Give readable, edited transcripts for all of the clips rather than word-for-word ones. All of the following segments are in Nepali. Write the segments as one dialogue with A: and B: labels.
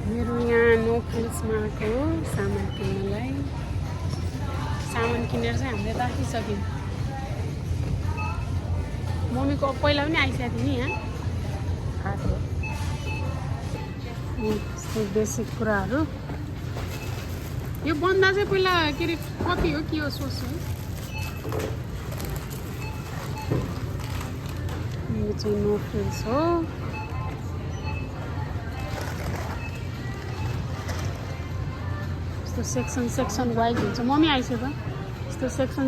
A: मेरो यहाँ नो फ्रिल्समा आएको सामान किन्नलाई। सामान किनेर चाहिँ हामीले राखिसक्यौँ। मम्मीको पहिला पनि आइसकेको थियो नि यहाँ आएको। यस्तो बेसिक कुराहरू। यो बन्दा चाहिँ पहिला के अरे कति हो के हो सोच्छु है। यो चाहिँ नो फ्रिल्स हो। यस्तो सेक्सन वाइज हुन्छ। मम्मी आइसक्यो यस्तो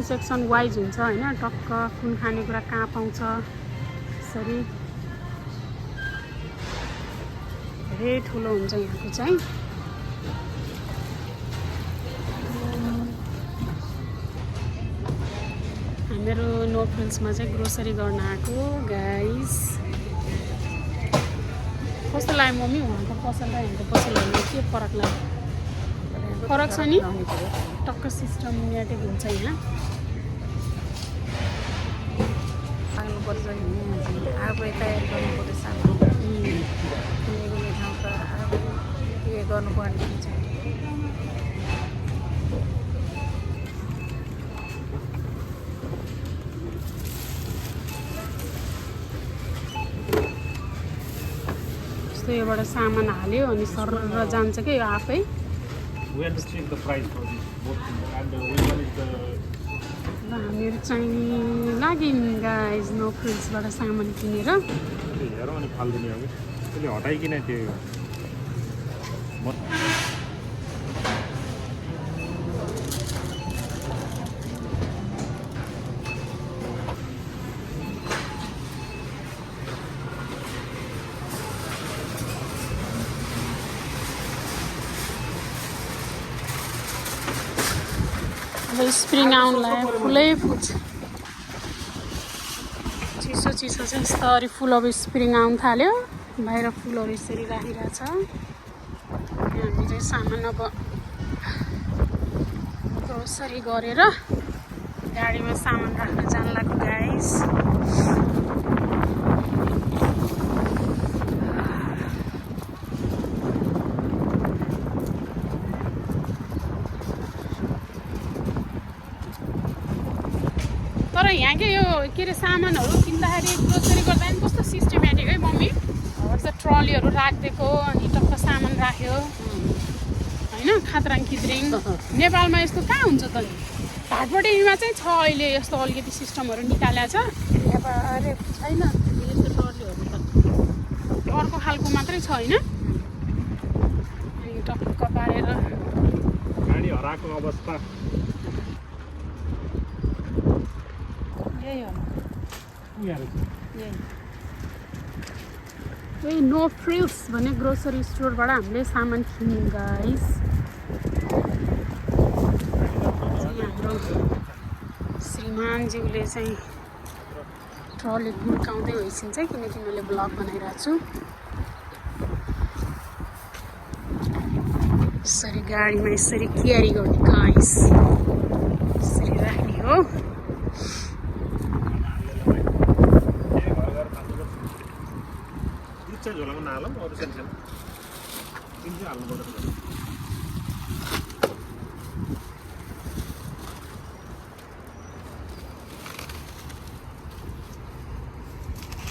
A: सेक्सन वाइज हुन्छ होइन। टक्क कुन खानेकुरा कहाँ पाउँछ यसरी धेरै ठुलो हुन्छ यहाँको चाहिँ। हामीहरू नो फ्रिल्समा चाहिँ ग्रोसरी गर्न आएको गाइस। कस्तो लाग्यो मम्मी उहाँको पसल र यहाँको पसलहरूमा के फरक लाग्यो? फरक छ नि टक्क सिस्टमेटिक हुन्छ यहाँ।
B: लाग्नुपर्छ आफै तयार गर्नुपर्छ सामान कुनै ठाउँ त आफै उयो गर्नुपर्ने हुन्छ।
A: यस्तो योबाट सामान हाल्यो अनि सरर जान्छ क्या यो आफै।
C: We have to check the price for this both things. And which one is the
A: हामीहरू चाहिँ लाग्यौँ गाइज नो फ्रिल्सबाट सामान किनेर।
C: हेरौँ अनि फालिदिने हो कि त्यसले हटाइकन त्यो
A: अब स्प्रिङ आउनलाई फुलै फुल्छ। चिसो चिसो चाहिँ यस्तरी फुल अब स्प्रिङ आउनु थाल्यो। बाहिर फुलहरू यसरी राखिरहेछ। हामी चाहिँ सामान अब ग्रोसरी गरेर गाडीमा सामान राख्न जान लाग्यो गाइस। तर यहाँ के यो के अरे सामानहरू किन्दाखेरि ग्रोसरी गर्दा पनि कस्तो सिस्टमेटिक है मम्मी। जस्तो ट्रलीहरू राखिदिएको अनि टक्क सामान राख्यो होइन खाद्राङ खिद्रिङ। नेपालमा यस्तो कहाँ हुन्छ त? भाटबडीमा चाहिँ छ अहिले यस्तो अलिकति सिस्टमहरू निकालेको छ।
B: अरे छैन यस्तो टर्लीहरू त
A: त्यो अर्को खालको मात्रै छ होइन। अनि टक्क पारेर
C: गाडी हराएको अवस्था
B: यही हो
A: यही नो फ्रिल्स भन्ने ग्रोसरी स्टोरबाट हामीले सामान किन्यौँ गाइस। हाम्रो श्रीमानज्यूले चाहिँ ट्रली गुड्काउँदै होइसिन्छ किनकि मैले ब्लग बनाइरहेको छु। यसरी गाडीमा यसरी क्यारी गर्ने गाइस यसरी राख्ने हो।
C: चाहिँ झोलामा नहालौँ अरू सानो सानो तिन चाहिँ हाल्नुपर्छ।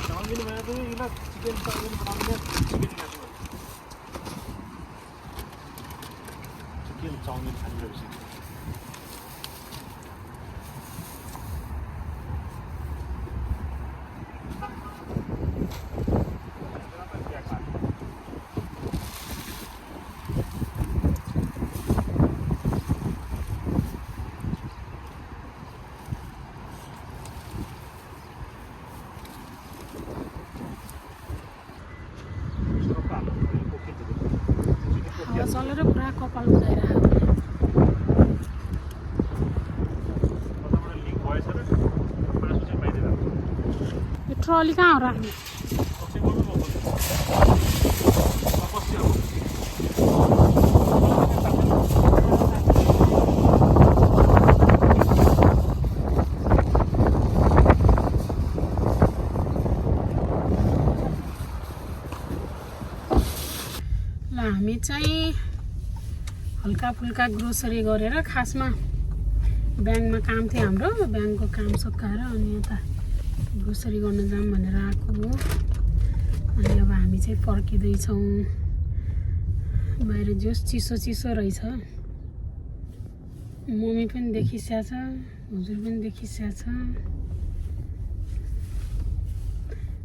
C: चाउमिन बनाए पनि चिकन चाउमिन बनाउने चिकन चाउमिन खाने
A: चलेर पुरा कपाल उदाइरहेको। यो ट्रली कहाँ हो राख्ने? हामी चाहिँ हल्का फुल्का ग्रोसरी गरेर खासमा ब्याङ्कमा काम थियो हाम्रो ब्याङ्कको काम सकाएर अनि यता ग्रोसरी गर्न जाऊँ भनेर आएको हो अनि अब हामी चाहिँ फर्किँदैछौँ बाहिर जोस् चिसो चिसो रहेछ मम्मी पनि देखिसकेको छ हजुर पनि देखिसकेको छ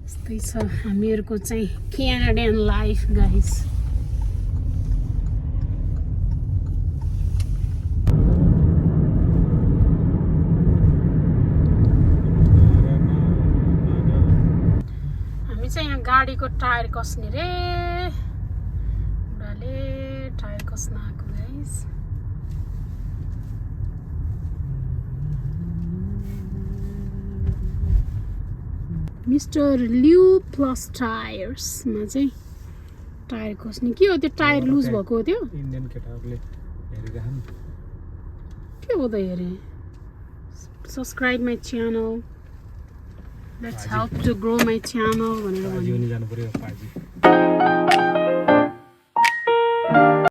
A: यस्तै छ हामीहरूको चाहिँ क्यानाडियन लाइफ गाइस हामी चाहिँ यहाँ गाडीको टायर कस्ने रे बुढाले टायर कस्न आएको गाइस मिस्टर ल्यू प्लस टायर्समा चाहिँ टायर कस्ने के हो त्यो टायर लुज भएको हो त्यो
C: इन्डियन केटाहरूले हेरिरहन्
A: के हो त हेरे subscribe my channel let's help to grow my channel भनेर
C: पाजी पनि जानु पर्यो पाजी